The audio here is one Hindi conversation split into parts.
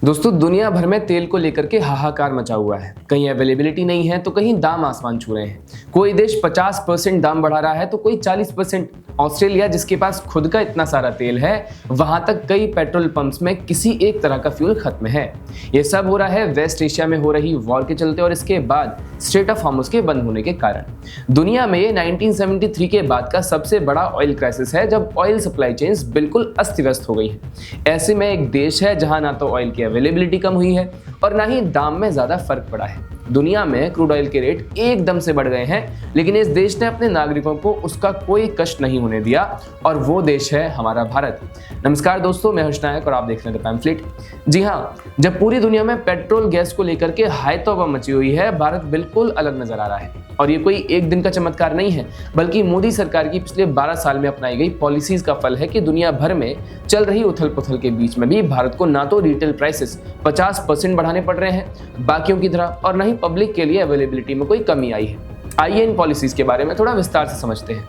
दोस्तों, दुनिया भर में तेल को लेकर के हाहाकार मचा हुआ है। कहीं अवेलेबिलिटी नहीं है तो कहीं दाम आसमान छू रहे हैं। कोई देश 50% दाम बढ़ा रहा है तो कोई 40%। ऑस्ट्रेलिया, जिसके पास खुद का इतना सारा तेल है, वहां तक कई पेट्रोल पंप्स में किसी एक तरह का फ्यूल खत्म है। ये सब हो रहा है वेस्ट एशिया में हो रही वॉर के चलते और इसके बाद स्ट्रेट ऑफ हॉर्मुज के बंद होने के कारण। दुनिया में ये 1973 के बाद का सबसे बड़ा ऑयल क्राइसिस है, जब ऑयल सप्लाई चेन्स बिल्कुल अस्त व्यस्त हो गई है। ऐसे में एक देश है जहां ना तो ऑयल की अवेलेबिलिटी कम हुई है और ना ही दाम में ज्यादा फर्क पड़ा है। दुनिया में क्रूड ऑयल के रेट एकदम से बढ़ गए हैं, लेकिन इस देश ने अपने नागरिकों को उसका कोई कष्ट नहीं होने दिया, और वो देश है हमारा भारत। नमस्कार दोस्तों, मैं हर्ष नायक और आप देख रहे हैं द पैम्फलेट। जी हाँ, जब पूरी दुनिया में पेट्रोल गैस को लेकर के हाय तौबा मची हुई है, भारत बिल्कुल अलग नजर आ रहा है। और ये कोई एक दिन का चमत्कार नहीं है, बल्कि मोदी सरकार की पिछले 12 साल में अपनाई गई पॉलिसीज का फल है कि दुनिया भर में चल रही उथल पुथल के बीच में भी भारत को ना तो रिटेल प्राइसेस 50% बढ़ाने पड़ रहे हैं बाकियों की तरह, और ना ही पब्लिक के लिए अवेलेबिलिटी में कोई कमी आई है। आइए इन पॉलिसीज के बारे में थोड़ा विस्तार से समझते हैं।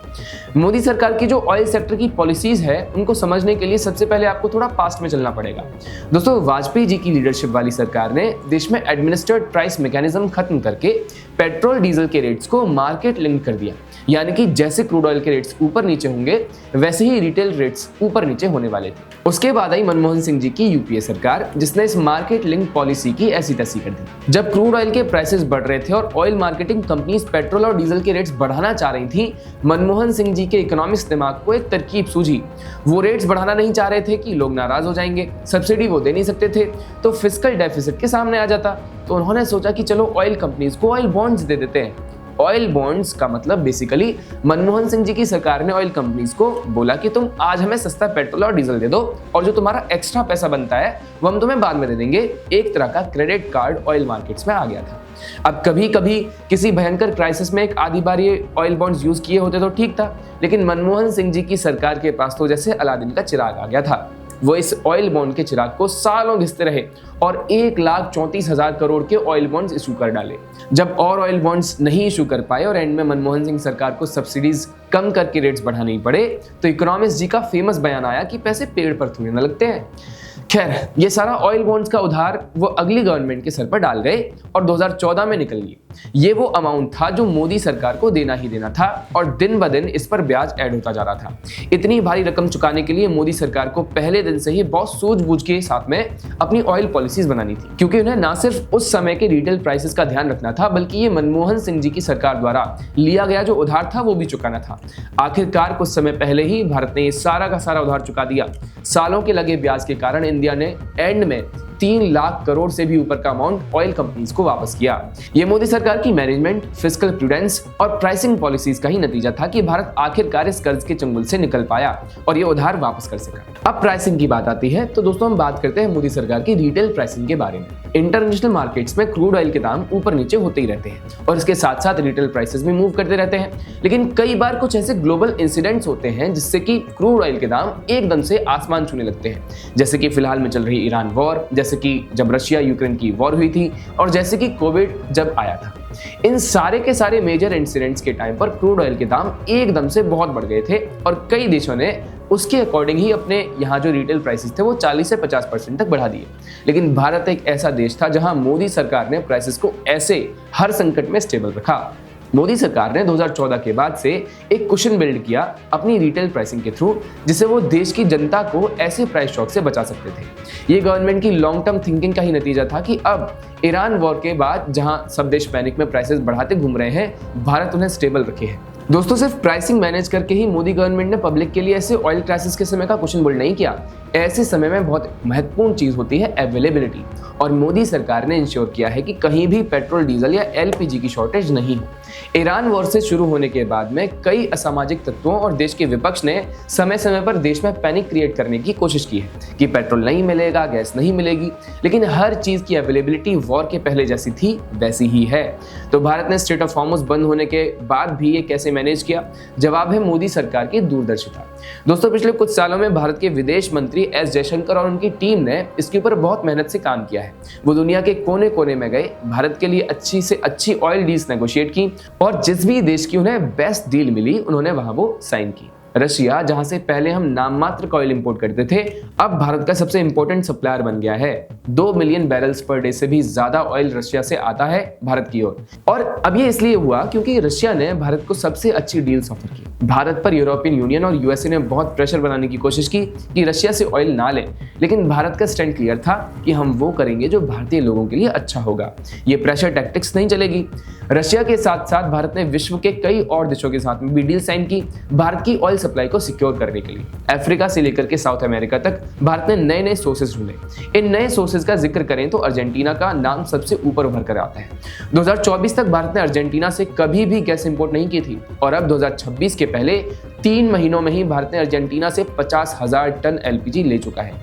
मोदी सरकार की जो ऑयल सेक्टर की पॉलिसीज है, उनको समझने के लिए सबसे पहले आपको थोड़ा पास्ट में चलना पड़ेगा। दोस्तों, वाजपेयी जी की लीडरशिप वाली सरकार ने देश में एडमिनिस्ट्रेड प्राइस मैकेनिज्म खत्म करके पेट्रोल डीजल के रेट्स को मार्केट लिंक कर दिया। यानी कि जैसे क्रूड ऑयल के रेट्स ऊपर नीचे होंगे, वैसे ही रिटेल रेट्स ऊपर नीचे होने वाले थे। उसके बाद आई मनमोहन सिंह जी की यूपीए सरकार, जिसने इस मार्केट लिंक पॉलिसी की ऐसी तैसी कर दी। जब क्रूड ऑयल के प्राइसेस बढ़ रहे थे और ऑयल मार्केटिंग कंपनीज पेट्रोल और डीजल के रेट्स बढ़ाना चाह रही थी, मनमोहन सिंह जी के इकोनॉमिक्स दिमाग को एक तरकीब सूझी। वो रेट्स बढ़ाना नहीं चाह रहे थे कि लोग नाराज हो जाएंगे, सब्सिडी वो दे नहीं सकते थे तो फिस्कल डेफिसिट के सामने आ जाता। तो उन्होंने सोचा कि चलो ऑयल कंपनीज को ऑयल बॉन्ड्स दे देते हैं। ऑयल बॉन्ड्स का मतलब बेसिकली मनमोहन सिंह जी की सरकार ने ऑयल कंपनीज को बोला कि तुम आज हमें सस्ता पेट्रोल और डीजल दे दो, और जो तुम्हारा एक्स्ट्रा पैसा बनता है वो हम तुम्हें बाद में दे देंगे। एक तरह का क्रेडिट कार्ड ऑयल मार्केट्स में आ गया था। अब कभी कभी किसी भयंकर क्राइसिस में एक आधी बार ये ऑयल बॉन्ड्स यूज किए होते तो ठीक था, लेकिन मनमोहन सिंह जी की सरकार के पास तो जैसे अलादीन का चिराग आ गया था। वो इस ऑयल बॉन्ड के चिराग को सालों घिसते रहे और 1,34,000 करोड़ के ऑयल बॉन्ड्स इशू कर डाले। जब और ऑयल बॉन्ड्स नहीं इशू कर पाए और एंड में मनमोहन सिंह सरकार को सब्सिडीज कम करके रेट्स बढ़ाने ही पड़े, तो इकोनॉमिस्ट जी का फेमस बयान आया कि पैसे पेड़ पर थोड़े न लगते हैं। खैर, ये सारा ऑयल बॉन्ड्स का उधार वो अगली गवर्नमेंट के सर पर डाल गए और 2014 में निकल लिए। ये वो अमाउंट था जो मोदी सरकार को देना ही देना था, और दिन ब दिन इस पर ब्याज ऐड होता जा रहा था। इतनी भारी रकम चुकाने के लिए मोदी सरकार को पहले दिन से ही बहुत सूझबूझ के साथ में अपनी ऑयल पॉलिसीज बनानी थी, क्योंकि उन्हें ना सिर्फ उस समय के रिटेल प्राइसेस का ध्यान रखना था, बल्कि ये मनमोहन सिंह जी की सरकार द्वारा लिया गया जो उधार था वो भी चुकाना था। आखिरकार कुछ समय पहले ही भारत ने ये सारा का सारा उधार चुका दिया। सालों के लगे ब्याज के कारण इंडिया ने एंड में 3 लाख करोड़ से भी ऊपर का अमाउंट ऑयल कंपनीज को वापस किया। ये मोदी सरकार की मैनेजमेंट, फिस्कल प्रूडेंस और प्राइसिंग पॉलिसीज का ही नतीजा था कि भारत आखिरकार इस कर्ज के चंगुल से निकल पाया और ये उधार वापस कर सका। अब प्राइसिंग की बात आती है तो दोस्तों, हम बात करते हैं मोदी सरकार की रिटेल प्राइसिंग के बारे में। इंटरनेशनल मार्केट्स में क्रूड ऑयल के दाम ऊपर नीचे होते ही रहते हैं और इसके साथ साथ रिटेल प्राइसेस भी मूव करते रहते हैं, लेकिन कई बार कुछ ऐसे ग्लोबल इंसिडेंट्स होते हैं जिससे कि क्रूड ऑयल के दाम एकदम से आसमान छूने लगते हैं। जैसे कि फिलहाल में चल रही ईरान वॉर, जैसे कि जब रशिया यूक्रेन की वॉर हुई थी, और जैसे कि कोविड जब आया था। इन सारे के सारे मेजर इंसिडेंट्स के टाइम पर क्रूड ऑयल के दाम एकदम से बहुत बढ़ गए थे और कई देशों ने उसके अकॉर्डिंग ही अपने यहाँ जो रिटेल प्राइसेस थे वो 40 से 50% तक बढ़ा दिए। लेकिन भारत एक ऐसा देश था जहां मोदी सरकार ने प्राइसेस को ऐसे हर संकट में स्टेबल रखा। मोदी सरकार ने 2014 के बाद से एक कुशन बिल्ड किया अपनी रिटेल प्राइसिंग के थ्रू, जिससे वो देश की जनता को ऐसे प्राइस शॉक से बचा सकते थे। ये गवर्नमेंट की लॉन्ग टर्म थिंकिंग का ही नतीजा था कि अब ईरान वॉर के बाद जहां सब देश पैनिक में प्राइसेस बढ़ाते घूम रहे हैं, भारत उन्हें स्टेबल रखे है। दोस्तों, सिर्फ प्राइसिंग मैनेज करके ही मोदी गवर्नमेंट ने पब्लिक के लिए ऐसे ऑयल क्राइसिस के समय का कुशन बिल्ड नहीं किया। ऐसे समय में बहुत महत्वपूर्ण चीज होती है अवेलेबिलिटी, और मोदी सरकार ने इंश्योर किया है कि कहीं भी पेट्रोल, डीजल या एलपीजी की शॉर्टेज नहीं हो। ईरान वॉर से शुरू होने के बाद में कई असामाजिक तत्वों और देश के विपक्ष ने समय समय पर देश में पैनिक क्रिएट करने की कोशिश की है कि पेट्रोल नहीं मिलेगा, गैस नहीं मिलेगी, लेकिन हर चीज की अवेलेबिलिटी वॉर के पहले जैसी थी वैसी ही है। तो भारत ने स्ट्रेट ऑफ हॉर्मुज बंद होने के बाद भी ये कैसे मैनेज किया? जवाब है मोदी सरकार की दूरदर्शिता। दोस्तों, पिछले कुछ सालों में भारत के विदेश मंत्री एस जयशंकर और उनकी टीम ने इसके ऊपर बहुत मेहनत से काम किया है। वो दुनिया के कोने कोने में गए, भारत के लिए अच्छी से अच्छी ऑयल डील्स नेगोशिएट की, और जिस भी देश की उन्हें बेस्ट डील मिली उन्होंने वहां वो साइन की। रशिया, जहां से पहले हम नाम मात्र का ऑयल इंपोर्ट करते थे, अब भारत का सबसे इंपॉर्टेंट सप्लायर बन गया है। 2 मिलियन बैरल्स पर डे से भी ज्यादा ऑयल रशिया से आता है भारत की ओर। और अब ये इसलिए हुआ क्योंकि रशिया ने भारत को सबसे अच्छी डील्स ऑफर की। भारत पर यूरोपियन यूनियन और यूएसए ने बहुत प्रेशर बनाने की कोशिश की कि रशिया से ऑयल ना ले, लेकिन भारत का स्टैंड क्लियर था कि हम वो करेंगे जो भारतीय लोगों के लिए अच्छा होगा। ये प्रेशर टैक्टिक्स नहीं चलेगी। रशिया के साथ साथ भारत ने विश्व के कई और देशों के साथ में भी डील साइन की भारत की ऑयल सप्लाई को सिक्योर करने के लिए। अफ्रीका से लेकर के साउथ अमेरिका तक भारत ने नए नए सोर्सेज ढूंढे। इन नए सोर्सेज का जिक्र करें तो अर्जेंटीना का नाम सबसे ऊपर उभर कर आता है। 2024 तक भारत ने अर्जेंटीना से कभी भी गैस इंपोर्ट नहीं की थी और अब 2026 के पहले 3 महीनों में ही भारत ने अर्जेंटीना से 50,000 टन एलपीजी ले चुका है।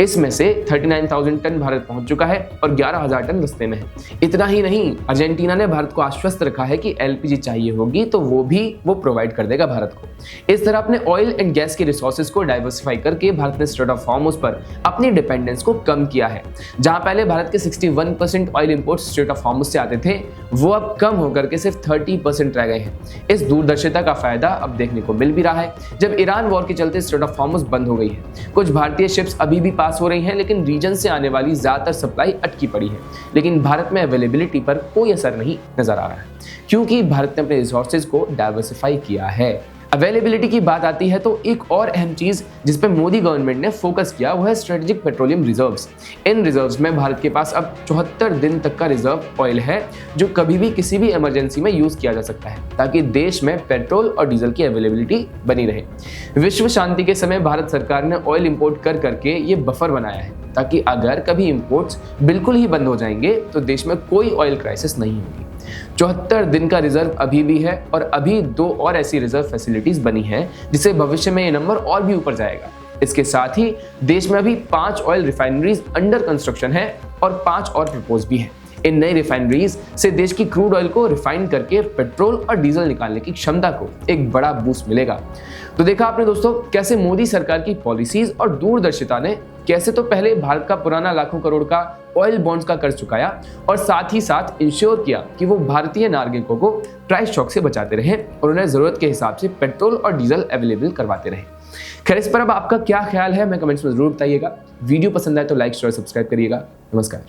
इसमें से 39,000 टन भारत पहुंच चुका है और 11,000 टन रास्ते में है। इतना ही नहीं, अर्जेंटीना ने भारत को आश्वस्त रखा है कि एलपीजी चाहिए होगी तो वो प्रोवाइड कर देगा भारत को। इस तरह अपने ऑयल एंड गैस के रिसोर्सेज को डाइवर्सिफाई करके भारत ने स्ट्रेट ऑफ हॉर्मुज पर अपनी डिपेंडेंस को कम किया है। जहां पहले भारत के 61% oil imports straight of Hormuz से आते थे, वो अब कम होकर के सिर्फ 30% रह गए हैं। इस दूरदर्शिता का फायदा अब देखने को मिल भी रहा है जब ईरान वॉर के चलते स्ट्रेट ऑफ हॉर्मुज बंद हो गई है। कुछ भारतीय शिप्स अभी भी पास हो रही हैं, लेकिन रीजन से आने वाली ज्यादातर सप्लाई अटकी पड़ी है। लेकिन भारत में अवेलेबिलिटी पर कोई असर नहीं नजर आ रहा है क्योंकि भारत ने अपने रिसोर्सेज को डाइवर्सिफाई किया है। अवेलेबिलिटी की बात आती है तो एक और अहम चीज जिस पे मोदी गवर्नमेंट ने फोकस किया वो है स्ट्रेटेजिक पेट्रोलियम रिजर्व्स। इन रिजर्व्स में भारत के पास अब 74 दिन तक का रिजर्व ऑयल है जो कभी भी किसी भी इमरजेंसी में यूज किया जा सकता है ताकि देश में पेट्रोल और डीजल की अवेलेबिलिटी बनी रहे। विश्व शांति के समय भारत सरकार ने ऑयल इंपोर्ट कर करके ये बफर बनाया है ताकि अगर कभी इंपोर्ट्स बिल्कुल ही बंद हो जाएंगे तो देश में कोई ऑयल क्राइसिस नहीं होगी। 74 दिन का रिजर्व अभी भी है और अभी 2 और ऐसी रिजर्व फैसिलिटीज बनी हैं जिससे भविष्य में ये नंबर और भी ऊपर जाएगा। इसके साथ ही देश में अभी 5 ऑयल रिफाइनरीज अंडर कंस्ट्रक्शन है और 5 और प्रपोज भी हैं। इन नई रिफाइनरीज से देश की क्रूड ऑयल को रिफाइन करके पेट्रोल और डीजल निकालने की क्षमता को एक बड़ा बूस्ट मिलेगा। तो देखा आपने दोस्तों कैसे मोदी सरकार की पॉलिसीज और दूरदर्शिता ने कैसे तो पहले भारत का पुराना लाखों करोड़ का ऑयल बॉन्ड्स का कर्ज चुकाया और साथ ही साथ इंश्योर किया कि वो भारतीय नागरिकों को प्राइस शॉक से बचाते रहे और उन्हें जरूरत के हिसाब से पेट्रोल और डीजल अवेलेबल करवाते रहे। खैर, इस पर अब आपका क्या ख्याल है, मैं कमेंट्स में जरूर बताइएगा। वीडियो पसंद आए तो लाइक शेयर सब्सक्राइब करिएगा। नमस्कार।